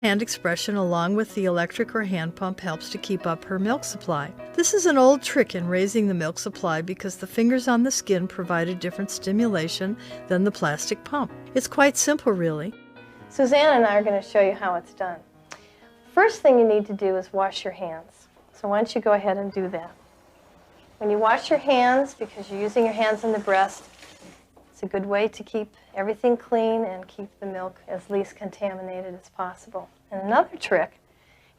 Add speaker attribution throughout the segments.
Speaker 1: Hand expression along with the electric or hand pump helps to keep up her milk supply. This is an old trick in raising the milk supply because the fingers on the skin provide a different stimulation than the plastic pump. It's quite simple, really.
Speaker 2: Suzanne and I are going to show you how it's done. First thing you need to do is wash your hands. So why don't you go ahead and do that. When you wash your hands, because you're using your hands on the breast, it's a good way to keep everything clean and keep the milk as least contaminated as possible. And another trick,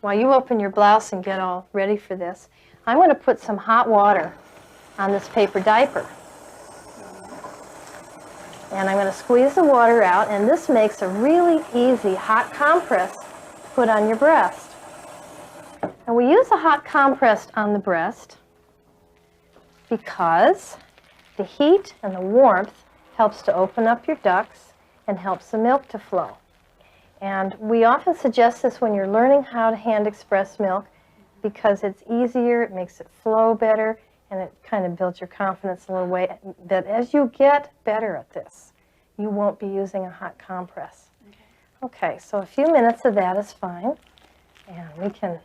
Speaker 2: while you open your blouse and get all ready for this, I'm going to put some hot water on this paper diaper. And I'm going to squeeze the water out, and this makes a really easy hot compress to put on your breast. And we use a hot compress on the breast because the heat and the warmth helps to open up your ducts and helps the milk to flow. And we often suggest this when you're learning how to hand express milk because it's easier, it makes it flow better, and it kind of builds your confidence a little way. But as you get better at this, you won't be using a hot compress. Okay, so a few minutes of that is fine. And we can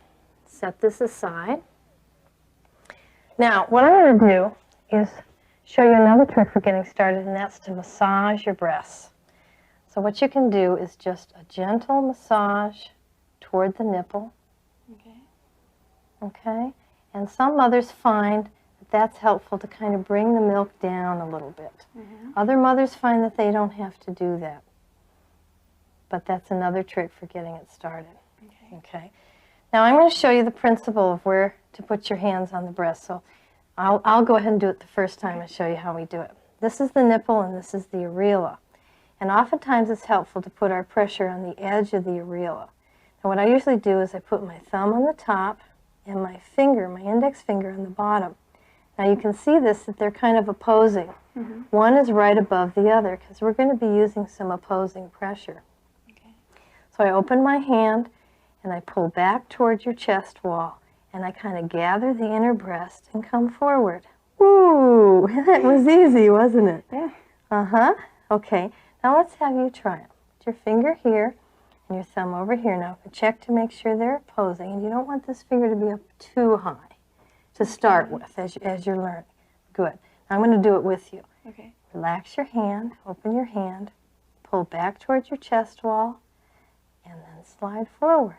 Speaker 2: set this aside. Now, what I'm going to do is show you another trick for getting started, and that's to massage your breasts. So what you can do is just a gentle massage toward the nipple. Okay? And some mothers find that that's helpful to kind of bring the milk down a little bit. Other mothers find that they don't have to do that. But that's another trick for getting it started. Okay? Now I'm going to show you the principle of where to put your hands on the breast. So I'll go ahead and do it the first time and show you how we do it. This is the nipple and this is the areola. And oftentimes it's helpful to put our pressure on the edge of the areola. And what I usually do is I put my thumb on the top and my finger, my index finger, on the bottom. Now you can see this, that they're kind of opposing. One is right above the other because we're going to be using some opposing pressure. So I open my hand and I pull back towards your chest wall. And I kind of gather the inner breast and come forward. Woo! That was easy, wasn't it? Yeah. Okay. Now let's have you try it. Put your finger here and your thumb over here. Now check to make sure they're opposing. And you don't want this finger to be up too high to start with as you're learning. Good. Now I'm going to do it with you. Okay. Relax your hand. Open your hand. Pull back towards your chest wall. And then slide forward.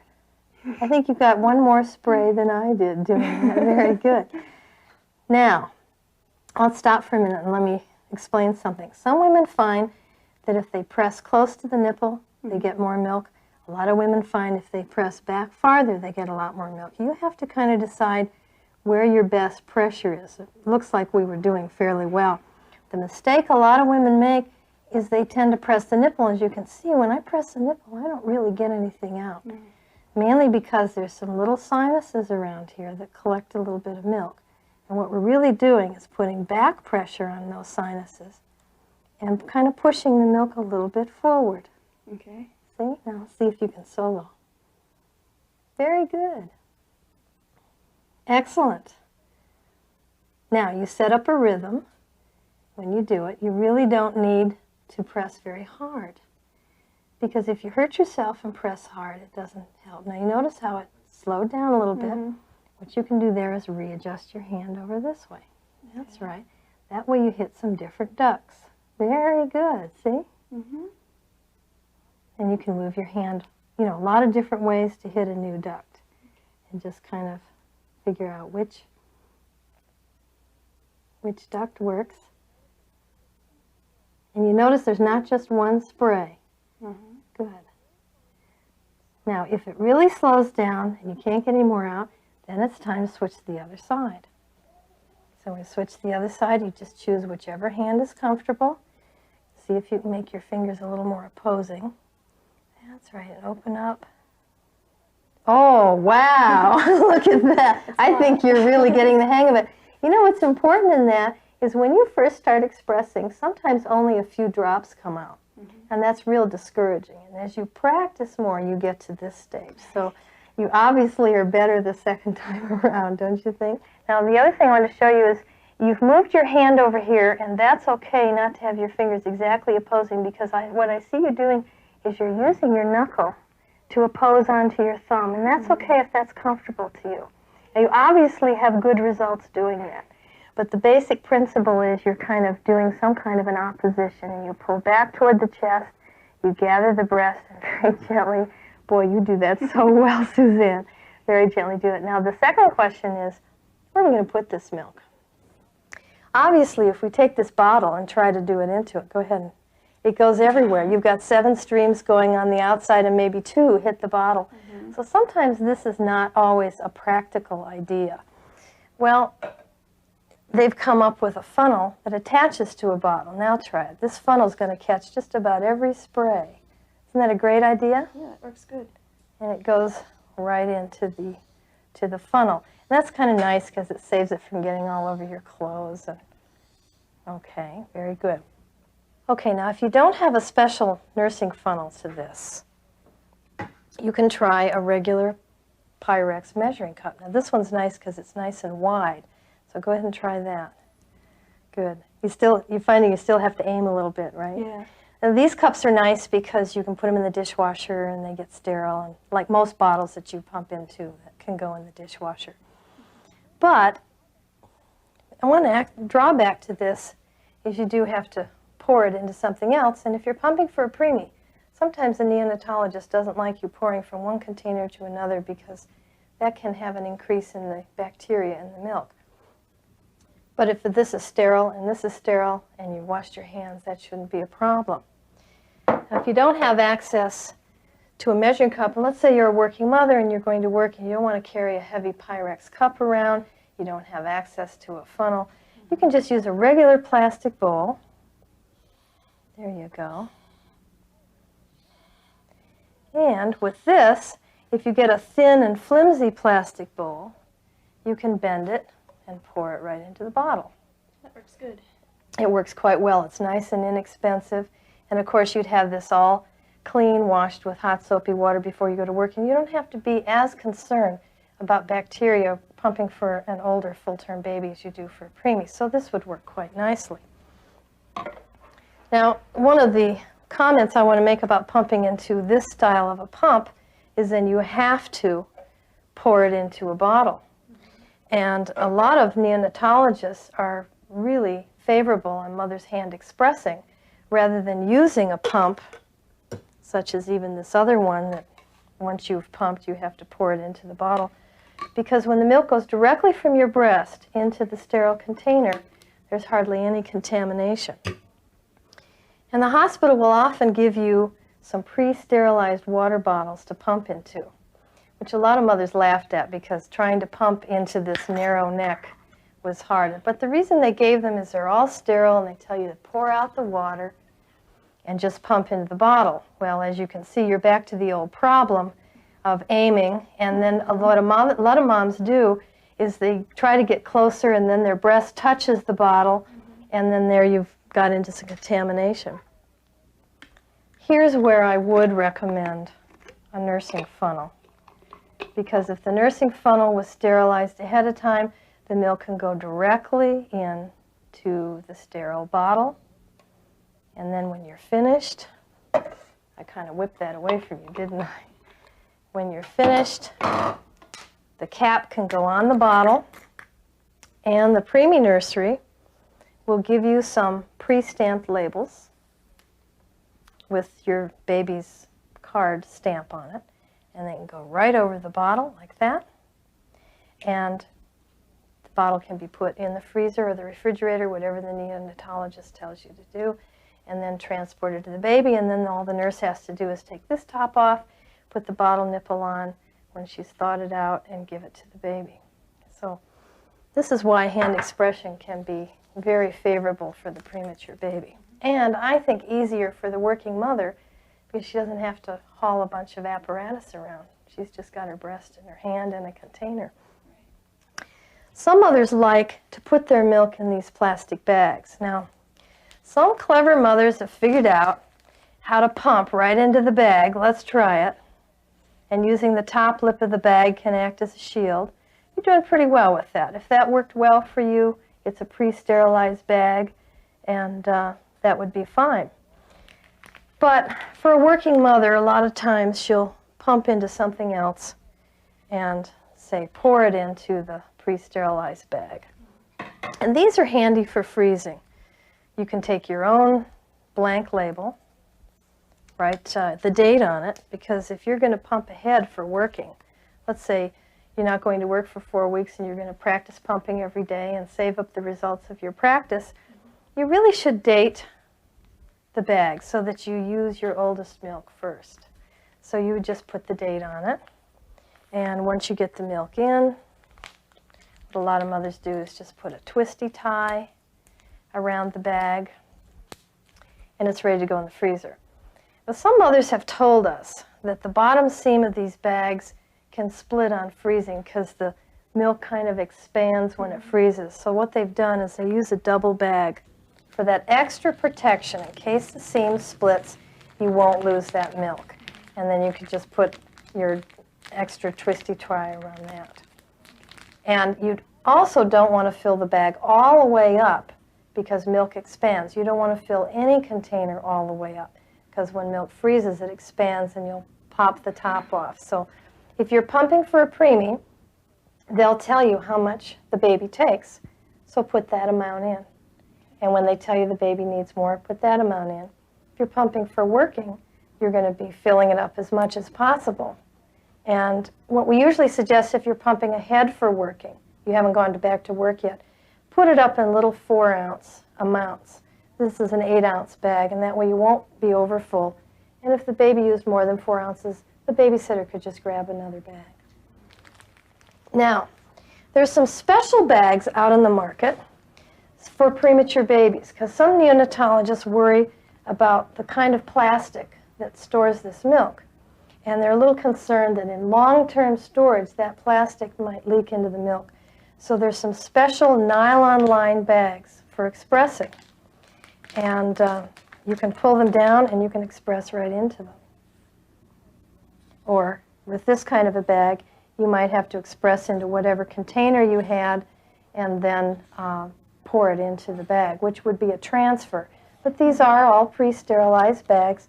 Speaker 2: I think you've got one more spray than I did doing that. Very good. Now, let's stop for a minute and let me explain something. Some women find that if they press close to the nipple, they get more milk. A lot of women find if they press back farther, they get a lot more milk. You have to kind of decide where your best pressure is. It looks like we were doing fairly well. The mistake a lot of women make is they tend to press the nipple. As you can see, when I press the nipple, I don't really get anything out. Mainly because there's some little sinuses around here that collect a little bit of milk. And what we're really doing is putting back pressure on those sinuses and kind of pushing the milk a little bit forward. Okay. See? Now see if you can solo. Very good. Excellent. Now you set up a rhythm. When you do it, you really don't need to press very hard. Because if you hurt yourself and press hard, it doesn't help. Now you notice how it slowed down a little bit. What you can do there is readjust your hand over this way. That's right. That way you hit some different ducts. Very good. See? And you can move your hand, you know, a lot of different ways to hit a new duct. And just kind of figure out which duct works. And you notice there's not just one spray. Good. Now, if it really slows down and you can't get any more out, then it's time to switch to the other side. So when you switch to the other side, you just choose whichever hand is comfortable. See if you can make your fingers a little more opposing. That's right. Open up. Oh, wow. Look at that. I think you're really getting the hang of it. You know what's important in that is when you first start expressing, sometimes only a few drops come out. And that's real discouraging. And as you practice more, you get to this stage. So you obviously are better the second time around, don't you think? Now, the other thing I want to show you is you've moved your hand over here, and that's okay not to have your fingers exactly opposing, because what I see you doing is you're using your knuckle to oppose onto your thumb, and that's okay if that's comfortable to you. Now, you obviously have good results doing that, but the basic principle is you're kind of doing some kind of an opposition, and you pull back toward the chest, you gather the breast, and very gently, boy, you do that so well, Suzanne, very gently do it. Now, the second question is, where are we going to put this milk? Obviously, if we take this bottle and try to do it into it, go ahead. It goes everywhere. You've got 7 streams going on the outside and maybe 2 hit the bottle. So sometimes this is not always a practical idea. Well, they've come up with a funnel that attaches to a bottle. Now try it. This funnel is going to catch just about every spray. Isn't that a great idea?
Speaker 3: Yeah, it works good.
Speaker 2: And it goes right into the funnel. And that's kind of nice because it saves it from getting all over your clothes. Okay, very good. Okay, now if you don't have a special nursing funnel to this, you can try a regular Pyrex measuring cup. Now this one's nice because it's nice and wide, so go ahead and try that. Good. You're finding you still have to aim a little bit, right?
Speaker 3: Yeah.
Speaker 2: Now these cups are nice because you can put them in the dishwasher and they get sterile, and like most bottles that you pump into that can go in the dishwasher. But one drawback to this is you do have to pour it into something else, and if you're pumping for a preemie, sometimes the neonatologist doesn't like you pouring from one container to another because that can have an increase in the bacteria in the milk. But if this is sterile and this is sterile and you washed your hands, that shouldn't be a problem. Now, if you don't have access to a measuring cup, and let's say you're a working mother and you're going to work and you don't want to carry a heavy Pyrex cup around, you don't have access to a funnel, you can just use a regular plastic bowl. There you go. And with this, if you get a thin and flimsy plastic bowl, you can bend it and pour it right into the bottle.
Speaker 3: That works good.
Speaker 2: It works quite well. It's nice and inexpensive. And of course, you'd have this all clean, washed with hot soapy water before you go to work. And you don't have to be as concerned about bacteria pumping for an older full-term baby as you do for a preemie. So this would work quite nicely. Now, one of the comments I want to make about pumping into this style of a pump is then you have to pour it into a bottle. And a lot of neonatologists are really favorable on mother's hand expressing rather than using a pump, such as even this other one that once you've pumped you have to pour it into the bottle. Because when the milk goes directly from your breast into the sterile container, there's hardly any contamination. And the hospital will often give you some pre-sterilized water bottles to pump into, which a lot of mothers laughed at because trying to pump into this narrow neck was hard. But the reason they gave them is they're all sterile and they tell you to pour out the water and just pump into the bottle. Well, as you can see, you're back to the old problem of aiming, and then a lot of moms do is they try to get closer and then their breast touches the bottle and then there you've got into some contamination. Here's where I would recommend a nursing funnel, because if the nursing funnel was sterilized ahead of time, the milk can go directly into the sterile bottle, and then when you're finished, I kind of whipped that away from you, didn't I? When you're finished, the cap can go on the bottle, and the preemie nursery will give you some pre-stamped labels with your baby's card stamp on it, and they can go right over the bottle like that, and the bottle can be put in the freezer or the refrigerator, whatever the neonatologist tells you to do, and then transported to the baby, and then all the nurse has to do is take this top off, put the bottle nipple on when she's thawed it out, and give it to the baby. So this is why hand expression can be very favorable for the premature baby. And I think easier for the working mother because she doesn't have to haul a bunch of apparatus around. She's just got her breast in her hand and a container. Some mothers like to put their milk in these plastic bags. Now, some clever mothers have figured out how to pump right into the bag. Let's try it. And using the top lip of the bag can act as a shield. You're doing pretty well with that. If that worked well for you, it's a pre-sterilized bag, and that would be fine. But for a working mother, a lot of times she'll pump into something else and, say, pour it into the pre-sterilized bag. And these are handy for freezing. You can take your own blank label, write the date on it, because if you're going to pump ahead for working, let's say you're not going to work for 4 weeks and you're going to practice pumping every day and save up the results of your practice, you really should date the bag so that you use your oldest milk first. So you would just put the date on it, and once you get the milk in, what a lot of mothers do is just put a twisty tie around the bag, and it's ready to go in the freezer. But some mothers have told us that the bottom seam of these bags can split on freezing because the milk kind of expands when it freezes. So what they've done is they use a double bag for that extra protection. In case the seam splits, you won't lose that milk. And then you could just put your extra twisty tie around that. And you also don't want to fill the bag all the way up because milk expands. You don't want to fill any container all the way up because when milk freezes, it expands and you'll pop the top off. So if you're pumping for a preemie, they'll tell you how much the baby takes. So put that amount in. And when they tell you the baby needs more, put that amount in. If you're pumping for working, you're going to be filling it up as much as possible. And what we usually suggest if you're pumping ahead for working, you haven't gone back to work yet, put it up in little 4-ounce amounts. This is an 8-ounce bag, and that way you won't be over full. And if the baby used more than 4 ounces, the babysitter could just grab another bag. Now, there's some special bags out in the market for premature babies, because some neonatologists worry about the kind of plastic that stores this milk. And they're a little concerned that in long-term storage, that plastic might leak into the milk. So there's some special nylon-lined bags for expressing. And you can pull them down and you can express right into them. Or with this kind of a bag, you might have to express into whatever container you had and then pour it into the bag, which would be a transfer. But these are all pre-sterilized bags,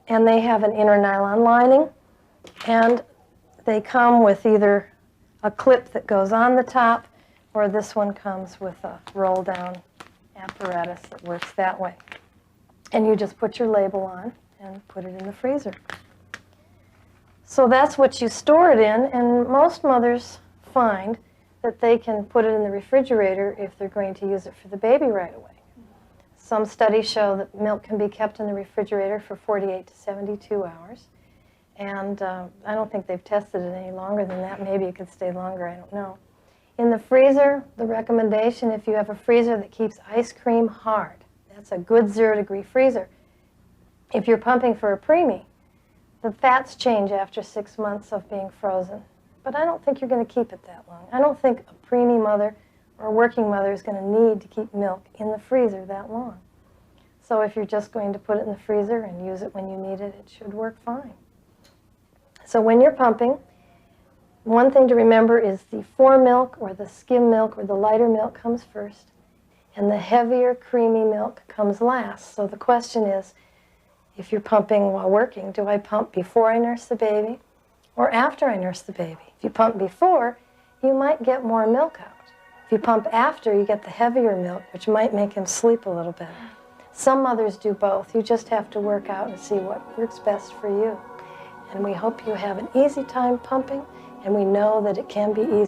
Speaker 2: and they have an inner nylon lining, and they come with either a clip that goes on the top, or this one comes with a roll-down apparatus that works that way. And you just put your label on and put it in the freezer. So that's what you store it in, and most mothers find that they can put it in the refrigerator if they're going to use it for the baby right away. Some studies show that milk can be kept in the refrigerator for 48 to 72 hours. And I don't think they've tested it any longer than that. Maybe it could stay longer, I don't know. In the freezer, the recommendation, if you have a freezer that keeps ice cream hard, that's a good 0-degree freezer. If you're pumping for a preemie, the fats change after 6 months of being frozen. But I don't think you're going to keep it that long. I don't think a preemie mother or a working mother is going to need to keep milk in the freezer that long. So if you're just going to put it in the freezer and use it when you need it, it should work fine. So when you're pumping, one thing to remember is the fore milk or the skim milk or the lighter milk comes first, and the heavier creamy milk comes last. So the question is, if you're pumping while working, do I pump before I nurse the baby or after I nurse the baby? If you pump before, you might get more milk out. If you pump after, you get the heavier milk, which might make him sleep a little better. Some mothers do both. You just have to work out and see what works best for you. And we hope you have an easy time pumping, and we know that it can be easy.